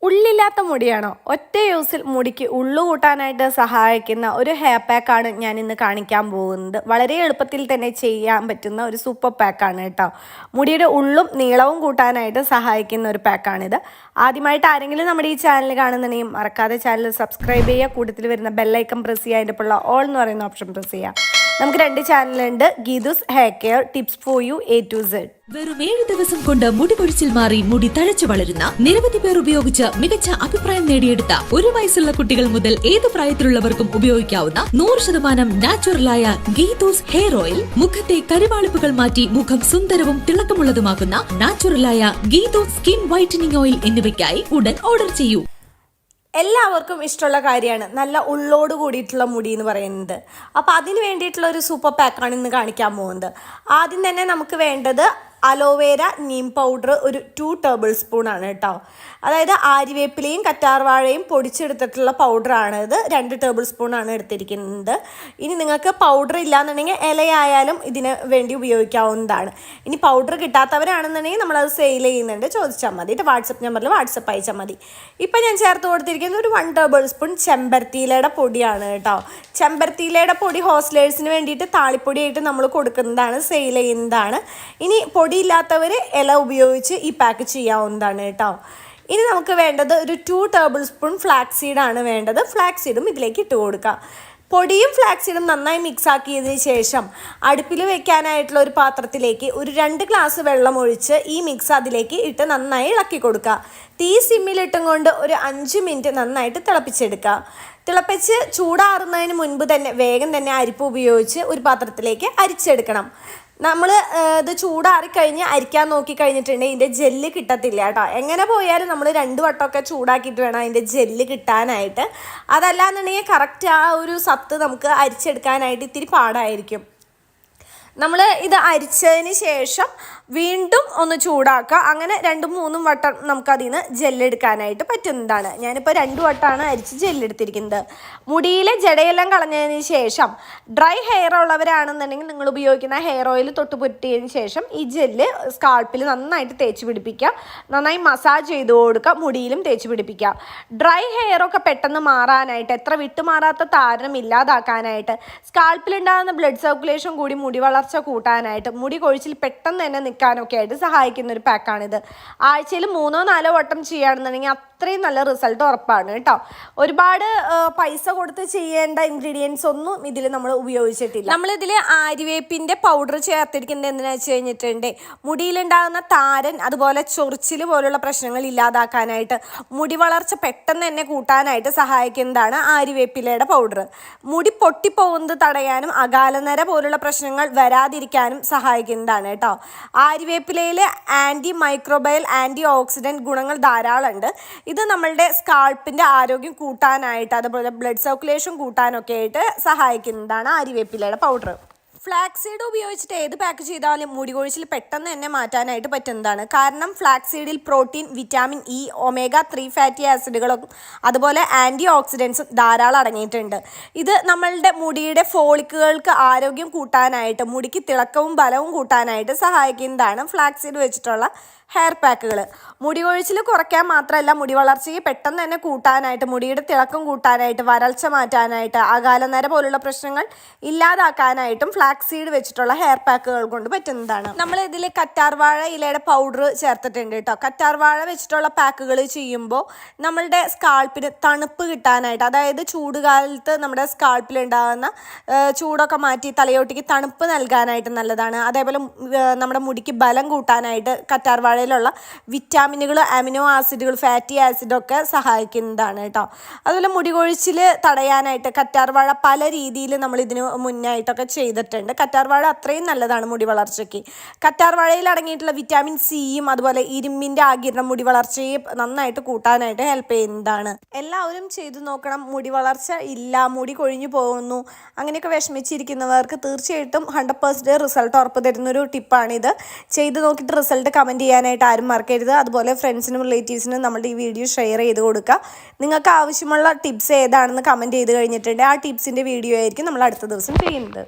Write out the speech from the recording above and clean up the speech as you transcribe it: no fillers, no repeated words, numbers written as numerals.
ഉള്ളില്ലാത്ത മുടിയാണോ? ഒറ്റ യൂസിൽ മുടിക്ക് ഉള്ളു കൂട്ടാനായിട്ട് സഹായിക്കുന്ന ഒരു ഹെയർ പാക്കാണ് ഞാൻ ഇന്ന് കാണിക്കാൻ പോകുന്നത്. വളരെ എളുപ്പത്തിൽ തന്നെ ചെയ്യാൻ പറ്റുന്ന ഒരു സൂപ്പർ പാക്കാണ് കേട്ടോ. മുടിയുടെ ഉള്ളും നീളവും കൂട്ടാനായിട്ട് സഹായിക്കുന്ന ഒരു പാക്കാണിത്. ആദ്യമായിട്ട് ആരെങ്കിലും നമ്മുടെ ഈ ചാനൽ കാണുന്നുണ്ടെങ്കിൽ മറക്കാതെ ചാനൽ സബ്സ്ക്രൈബ് ചെയ്യുക. കൂട്ടത്തിൽ വരുന്ന ബെല്ലൈക്കൺ പ്രസ് ചെയ്യുക. അതിൻ്റെ ഉള്ള ഓൾ എന്ന് പറയുന്ന ഓപ്ഷൻ പ്രസ് ചെയ്യുക. നമുക്ക് 2 ചാനലുണ്ട്, Geethu's hair care, tips for you A to Z. വെറും 7 ദിവസം കൊണ്ട് മുടി കൊഴിച്ചിൽ മാറി മുടി തഴച്ചു വളരുന്ന നിരവധി പേർ ഉപയോഗിച്ച് മികച്ച അഭിപ്രായം നേടിയെടുത്ത 1 വയസ്സുള്ള കുട്ടികൾ മുതൽ ഏത് പ്രായത്തിലുള്ളവർക്കും ഉപയോഗിക്കാവുന്ന 100% നാച്ചുറലായ ഗീതൂസ് ഹെയർ ഓയിൽ, മുഖത്തെ കരുവാളിപ്പുകൾ മാറ്റി മുഖം സുന്ദരവും തിളക്കമുള്ളതുമാക്കുന്ന നാച്ചുറലായ ഗീതൂസ് സ്കിൻ വൈറ്റനിങ് ഓയിൽ എന്നിവയ്ക്കായി ഉടൻ ഓർഡർ ചെയ്യൂ. എല്ലാവർക്കും ഇഷ്ടമുള്ള കാര്യമാണ് നല്ല ഉള്ളോട് കൂടിയിട്ടുള്ള മുടി എന്ന് പറയുന്നത്. അപ്പോൾ അതിന് വേണ്ടിയിട്ടുള്ള ഒരു സൂപ്പർ പാക്കാണ് ഇന്ന് കാണിക്കാൻ പോകുന്നത്. ആദ്യം തന്നെ നമുക്ക് വേണ്ടത് അലോവേര നീം പൗഡർ ഒരു 2 ടേബിൾ സ്പൂൺ ആണ് കേട്ടോ. അതായത് ആര്യവേപ്പിലയും കറ്റാർവാഴയും പൊടിച്ചെടുത്തിട്ടുള്ള പൗഡറാണ് ഇത്. 2 ടേബിൾ സ്പൂൺ ആണ് എടുത്തിരിക്കുന്നത്. ഇനി നിങ്ങൾക്ക് പൗഡർ ഇല്ലാന്നുണ്ടെങ്കിൽ ഇലയായാലും ഇതിന് വേണ്ടി ഉപയോഗിക്കാവുന്നതാണ്. ഇനി പൗഡർ കിട്ടാത്തവരാണെന്നുണ്ടെങ്കിൽ നമ്മളത് സെയിൽ ചെയ്യുന്നുണ്ട്, ചോദിച്ചാൽ മതി. വാട്സപ്പ് നമ്പറിൽ വാട്സപ്പ് അയച്ചാൽ മതി. ഇപ്പം ഞാൻ ചേർത്ത് കൊടുത്തിരിക്കുന്നത് ഒരു 1 ടേബിൾ സ്പൂൺ ചെമ്പരത്തിയിലയുടെ പൊടിയാണ് കേട്ടോ. ചെമ്പരത്തിയിലയുടെ പൊടി ഹോസ്റ്റലേഴ്സിന് വേണ്ടിയിട്ട് താളിപ്പൊടിയായിട്ട് നമ്മൾ കൊടുക്കുന്നതാണ്, സെയിൽ ചെയ്യുന്നതാണ്. ഇനി പൊടിയില്ലാത്തവർ ഇല ഉപയോഗിച്ച് ഈ പാക്ക് ചെയ്യാവുന്നതാണ് കേട്ടോ. ഇനി നമുക്ക് വേണ്ടത് ഒരു 2 ടേബിൾ സ്പൂൺ ഫ്ലാക്സ് സീഡാണ് വേണ്ടത്. ഫ്ലാക്സ് സീഡും ഇതിലേക്ക് ഇട്ട് കൊടുക്കുക. പൊടിയും ഫ്ലാക്സ് സീഡും നന്നായി മിക്സ് ആക്കിയതിന് ശേഷം അടുപ്പിൽ വെക്കാനായിട്ടുള്ള ഒരു പാത്രത്തിലേക്ക് ഒരു 2 ഗ്ലാസ് വെള്ളം ഒഴിച്ച് ഈ മിക്സ് അതിലേക്ക് ഇട്ട് നന്നായി ഇളക്കി കൊടുക്കുക. തീ സിമ്മിലിട്ടും കൊണ്ട് ഒരു 5 മിനിറ്റ് നന്നായിട്ട് തിളപ്പിച്ചെടുക്കുക. തിളപ്പിച്ച് ചൂടാറുന്നതിന് മുൻപ് തന്നെ വേഗം തന്നെ അരിപ്പ് ഉപയോഗിച്ച് ഒരു പാത്രത്തിലേക്ക് അരിച്ചെടുക്കണം. നമ്മൾ ഇത് ചൂടാറിക്കഴിഞ്ഞ് അരിക്കാൻ നോക്കി കഴിഞ്ഞിട്ടുണ്ടെങ്കിൽ ഇതിൻ്റെ ജെല്ല് കിട്ടത്തില്ല കേട്ടോ. എങ്ങനെ പോയാലും നമ്മൾ 2 വട്ടമൊക്കെ ചൂടാക്കിയിട്ട് വേണം അതിൻ്റെ ജെല്ല് കിട്ടാനായിട്ട്. അതല്ലാന്നുണ്ടെങ്കിൽ കറക്റ്റ് ആ ഒരു സത്ത് നമുക്ക് അരിച്ചെടുക്കാനായിട്ട് ഇത്തിരി പാടായിരിക്കും. നമ്മൾ ഇത് അരിച്ചതിന് ശേഷം വീണ്ടും ഒന്ന് ചൂടാക്കുക. അങ്ങനെ 2-3 വട്ടം നമുക്കതിൽ നിന്ന് ജെല്ലെടുക്കാനായിട്ട് പറ്റുന്നതാണ്. ഞാനിപ്പോൾ 2 വട്ടമാണ് അരിച്ച് ജെല്ലെടുത്തിരിക്കുന്നത്. മുടിയിലെ ജടയെല്ലാം കളഞ്ഞതിന് ശേഷം ഡ്രൈ ഹെയർ ഉള്ളവരാണെന്നുണ്ടെങ്കിൽ നിങ്ങൾ ഉപയോഗിക്കുന്ന ഹെയർ ഓയിൽ തൊട്ട് പുരട്ടിയതിന് ശേഷം ഈ ജെല്ല് സ്കാൾപ്പിൽ നന്നായിട്ട് തേച്ച് പിടിപ്പിക്കുക. നന്നായി മസാജ് ചെയ്ത് കൊടുക്കുക. മുടിയിലും തേച്ച് പിടിപ്പിക്കുക. ഡ്രൈ ഹെയറൊക്കെ പെട്ടെന്ന് മാറാനായിട്ട്, എത്ര വിട്ടുമാറാത്ത താരനം ഇല്ലാതാക്കാനായിട്ട്, സ്കാൾപ്പിലുണ്ടാകുന്ന ബ്ലഡ് സർക്കുലേഷൻ കൂടി മുടി വളർച്ച കൂട്ടാനായിട്ട്, മുടി കൊഴിച്ചിൽ പെട്ടെന്ന് തന്നെ നിൽക്കാനൊക്കെ ആയിട്ട് സഹായിക്കുന്ന ഒരു പാക്കാണിത്. ആഴ്ചയിൽ 3-4 വട്ടം ചെയ്യുകയാണെന്നുണ്ടെങ്കിൽ അത്രയും നല്ല റിസൾട്ട് ഉറപ്പാണ് കേട്ടോ. ഒരുപാട് പൈസ കൊടുത്ത് ചെയ്യേണ്ട ഇൻഗ്രീഡിയൻസ് ഒന്നും ഇതിൽ നമ്മൾ ഉപയോഗിച്ചിട്ടില്ല. നമ്മളിതിൽ ആര്യവേപ്പിൻ്റെ പൗഡർ ചേർത്തിരിക്കുന്നത് എന്തിനാ വെച്ച് കഴിഞ്ഞിട്ടുണ്ടെങ്കിൽ മുടിയിലുണ്ടാകുന്ന താരൻ അതുപോലെ ചൊറിച്ചിൽ പോലുള്ള പ്രശ്നങ്ങൾ ഇല്ലാതാക്കാനായിട്ട്, മുടി വളർച്ച പെട്ടെന്ന് തന്നെ കൂട്ടാനായിട്ട് സഹായിക്കുന്നതാണ് ആര്യവേപ്പിലയുടെ പൗഡർ. മുടി പൊട്ടിപ്പോകുന്നത് തടയാനും അകാലനര പോലുള്ള പ്രശ്നങ്ങൾ വരാതിരിക്കാനും സഹായിക്കുന്നതാണ് കേട്ടോ. ആര്യവേപ്പിലയിൽ ആൻറ്റി മൈക്രോബയൽ ആൻറ്റി ഓക്സിഡൻറ്റ് ഗുണങ്ങൾ ധാരാളമുണ്ട്. ഇത് നമ്മളുടെ സ്കാൾപ്പിൻ്റെ ആരോഗ്യം കൂട്ടാനായിട്ട് അതുപോലെ ബ്ലഡ് സർക്കുലേഷൻ കൂട്ടാനൊക്കെ ആയിട്ട് സഹായിക്കുന്നതാണ് ആര്യവേപ്പിലയുടെ പൗഡർ. ഫ്ലാക്സ് സീഡ് ഉപയോഗിച്ചിട്ട് ഏത് പാക്ക് ചെയ്താലും മുടി കൊഴിച്ചിൽ പെട്ടെന്ന് തന്നെ മാറ്റാനായിട്ട് പറ്റുന്നതാണ്. കാരണം ഫ്ലാക്സ് സീഡിൽ protein, vitamin E, omega-3 fatty ആസിഡുകളും അതുപോലെ ആൻറ്റി ഓക്സിഡൻസും ധാരാളം അടങ്ങിയിട്ടുണ്ട്. ഇത് നമ്മളുടെ മുടിയുടെ ഫോളിക്കുകൾക്ക് ആരോഗ്യം കൂട്ടാനായിട്ട്, മുടിക്ക് തിളക്കവും ബലവും കൂട്ടാനായിട്ട് സഹായിക്കുന്നതാണ് ഫ്ലാക്സ് സീഡ് വെച്ചിട്ടുള്ള ഹെയർ പാക്കുകൾ. മുടി കൊഴിച്ചിൽ കുറയ്ക്കാൻ മാത്രമല്ല, മുടി വളർച്ചയെ പെട്ടെന്ന് തന്നെ കൂട്ടാനായിട്ട്, മുടിയുടെ തിളക്കം കൂട്ടാനായിട്ട്, വരൾച്ച മാറ്റാനായിട്ട്, അകാലനര പോലുള്ള പ്രശ്നങ്ങൾ ഇല്ലാതാക്കാനായിട്ടും ഫ്ലാക്സ് സീഡ് വെച്ചിട്ടുള്ള ഹെയർ പാക്കുകൾ കൊണ്ട് പറ്റുന്നതാണ്. നമ്മൾ ഇതിൽ കറ്റാർവാഴ ഇലയുടെ പൗഡർ ചേർത്തിട്ടുണ്ട് കേട്ടോ. കറ്റാർവാഴ വെച്ചിട്ടുള്ള പാക്കുകൾ ചെയ്യുമ്പോൾ നമ്മളുടെ സ്കാൾപ്പിന് തണുപ്പ് കിട്ടാനായിട്ട്, അതായത് ചൂടുകാലത്ത് നമ്മുടെ സ്കാൾപ്പിൽ ഉണ്ടാകുന്ന ചൂടൊക്കെ മാറ്റി തലയോട്ടിക്ക് തണുപ്പ് നൽകാനായിട്ട് നല്ലതാണ്. അതേപോലെ നമ്മുടെ മുടിക്ക് ബലം കൂട്ടാനായിട്ട് കറ്റാർവാഴ ുള്ള വിറ്റാമിനുകൾ, അമിനോ ആസിഡുകൾ, ഫാറ്റി ആസിഡൊക്കെ സഹായിക്കുന്നതാണ് കേട്ടോ. അതുപോലെ മുടി കൊഴിച്ചിൽ തടയാനായിട്ട് കറ്റാർവാഴ പല രീതിയിൽ നമ്മൾ ഇതിന് മുന്നായിട്ടൊക്കെ ചെയ്തിട്ടുണ്ട്. കറ്റാർവാഴ അത്രയും നല്ലതാണ് മുടി വളർച്ചയ്ക്ക്. കറ്റാർവാഴയിൽ അടങ്ങിയിട്ടുള്ള വിറ്റാമിൻ സിയും അതുപോലെ ഇരുമ്പിൻ്റെ ആഗിരണം മുടി വളർച്ചയെ നന്നായിട്ട് കൂട്ടാനായിട്ട് ഹെൽപ്പ് ചെയ്യുന്നതാണ്. എല്ലാവരും ചെയ്തു നോക്കണം. മുടി വളർച്ച ഇല്ല, മുടി കൊഴിഞ്ഞു പോകുന്നു, അങ്ങനെയൊക്കെ വിഷമിച്ചിരിക്കുന്നവർക്ക് തീർച്ചയായിട്ടും 100% റിസൾട്ട് ഉറപ്പ് തരുന്നൊരു ടിപ്പാണിത്. ചെയ്ത് നോക്കിയിട്ട് റിസൾട്ട് കമൻറ്റ് ചെയ്യാനായിട്ട് ആരും മറക്കരുത്. അതുപോലെ ഫ്രണ്ട്സിനും റിലേറ്റീവ്സിനും നമ്മുടെ ഈ വീഡിയോ ഷെയർ ചെയ്ത് കൊടുക്കുക. നിങ്ങൾക്ക് ആവശ്യമുള്ള ടിപ്സ് ഏതാണെന്ന് കമൻറ്റ് ചെയ്ത് കഴിഞ്ഞിട്ടുണ്ടെങ്കിൽ ആ ടിപ്സിൻ്റെ വീഡിയോ ആയിരിക്കും നമ്മൾ അടുത്ത ദിവസം ചെയ്യുന്നത്.